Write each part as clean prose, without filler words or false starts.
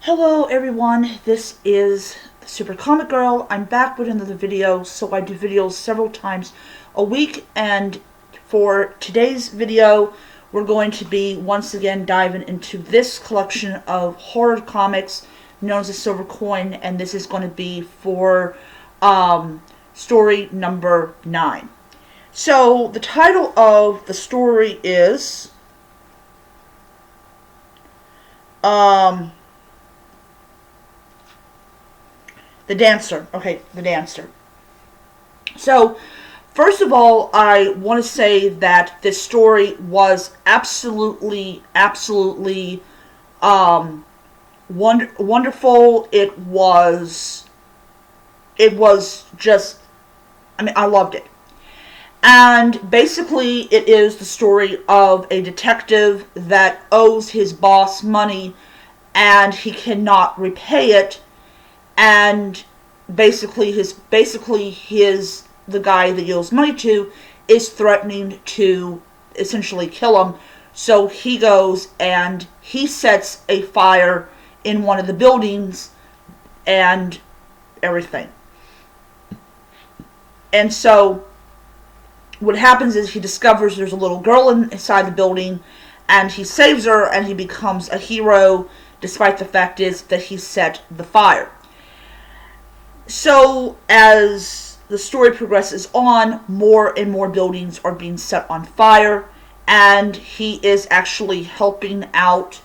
Hello everyone, this is Super Comic Girl. I'm back with another video. So I do videos several times a week, and for today's video we're going to be once again diving into this collection of horror comics known as the Silver Coin, and this is going to be for story number 9. So the title of the story is The Dancer. Okay, The Dancer. So, first of all, I want to say that this story was absolutely wonderful. It was just, I loved it. And basically, it is the story of a detective that owes his boss money and he cannot repay it. And basically the guy that he owes money to is threatening to essentially kill him. So he goes and he sets a fire in one of the buildings and everything. And so what happens is he discovers there's a little girl inside the building, and he saves her, and he becomes a hero despite the fact is that he set the fire. So, as the story progresses on, more and more buildings are being set on fire, and he is actually helping out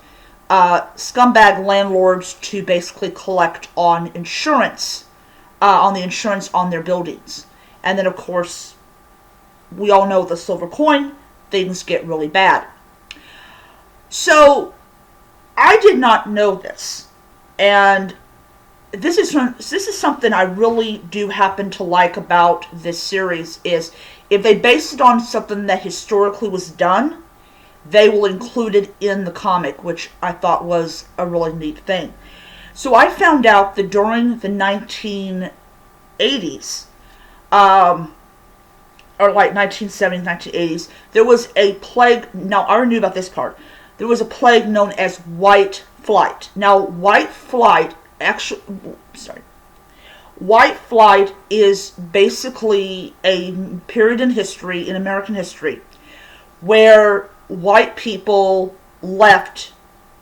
scumbag landlords to basically collect on insurance, on the insurance on their buildings. And then, of course, we all know the Silver Coin, things get really bad. So, I did not know this, and this is something I really do happen to like about this series, is if they base it on something that historically was done, they will include it in the comic, which I thought was a really neat thing. So I found out that during the 1980s, or like 1970s, 1980s, there was a plague. Now, I already knew about this part. There was a plague known as white flight. Now, white flight is basically a period in history, in American history, where white people left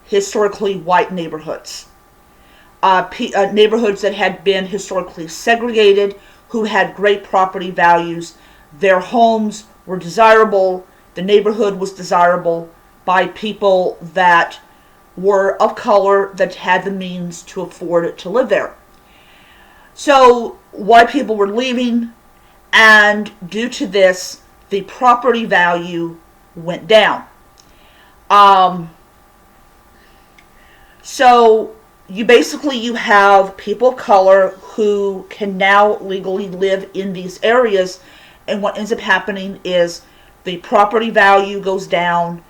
historically white neighborhoods. Neighborhoods that had been historically segregated, who had great property values. Their homes were desirable. The neighborhood was desirable by people that were of color, that had the means to afford to live there. So white people were leaving, and due to this, the property value went down. So you have people of color who can now legally live in these areas, and what ends up happening is the property value goes down,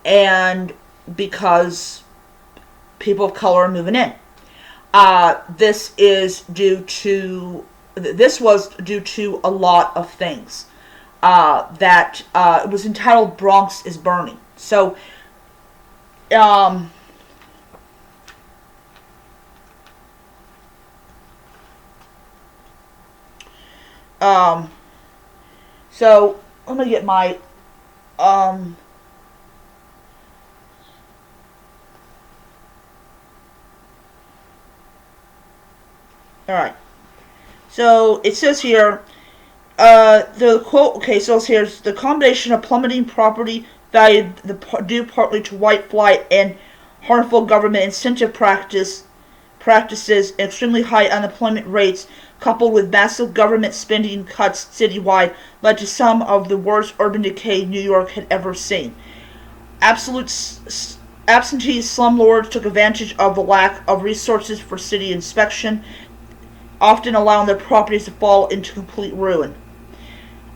and because people of color are moving in. This was due to a lot of things. It was entitled Bronx is Burning. So, so let me get my, alright. So it says here, the quote, okay, so here's the combination of plummeting property value due partly to white flight and harmful government incentive practices, and extremely high unemployment rates, coupled with massive government spending cuts citywide, led to some of the worst urban decay New York had ever seen. Absentee slumlords took advantage of the lack of resources for city inspection, often allowing their properties to fall into complete ruin.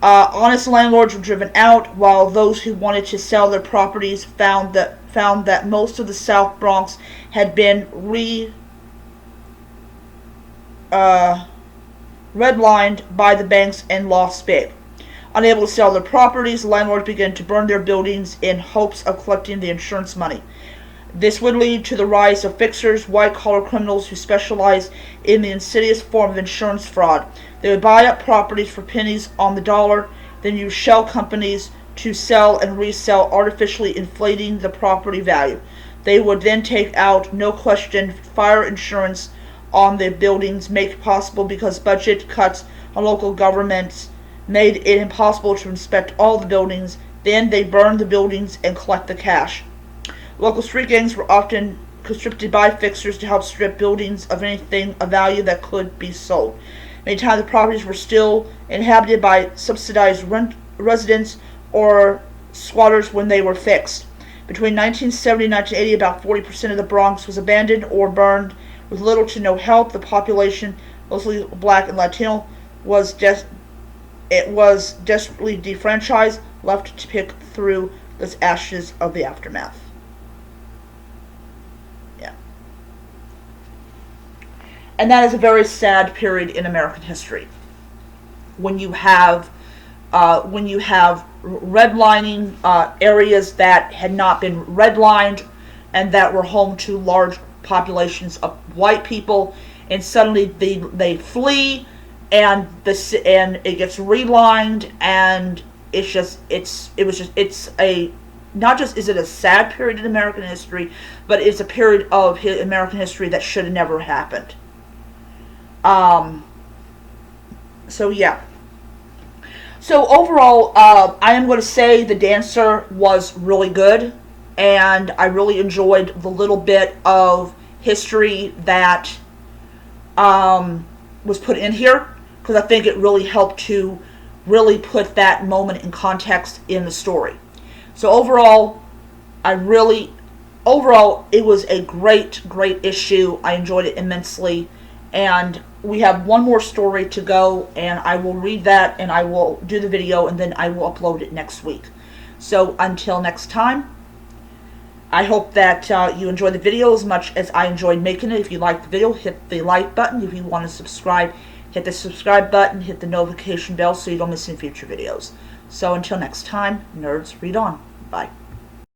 Honest landlords were driven out, while those who wanted to sell their properties found that most of the South Bronx had been redlined by the banks and lost big. Unable to sell their properties, landlords began to burn their buildings in hopes of collecting the insurance money. This would lead to the rise of fixers, white-collar criminals who specialize in the insidious form of insurance fraud. They would buy up properties for pennies on the dollar, then use shell companies to sell and resell, artificially inflating the property value. They would then take out, no question, fire insurance on the buildings, made it possible because budget cuts on local governments made it impossible to inspect all the buildings. Then they burn the buildings and collect the cash. Local street gangs were often conscripted by fixers to help strip buildings of anything of value that could be sold. Many times the properties were still inhabited by subsidized residents or squatters when they were fixed. Between 1970 and 1980, about 40% of the Bronx was abandoned or burned with little to no help. The population, mostly black and Latino, was desperately defranchised, left to pick through the ashes of the aftermath. Yeah. And that is a very sad period in American history. When you have redlining areas that had not been redlined and that were home to large populations of white people, and suddenly they flee, and it gets relined, and it's a not just is it a sad period in American history, but it's a period of American history that should have never happened. So yeah. So overall, I am going to say The Dancer was really good, and I really enjoyed the little bit of history that was put in here, because I think it really helped to really put that moment in context in the story. So overall, it was a great issue. I enjoyed it immensely, and we have one more story to go, and I will read that, and I will do the video, and then I will upload it next week. So until next time, I hope that you enjoyed the video as much as I enjoyed making it. If you liked the video, hit the like button. If you want to subscribe, hit the subscribe button, hit the notification bell so you don't miss any future videos. So until next time, nerds, read on. Bye.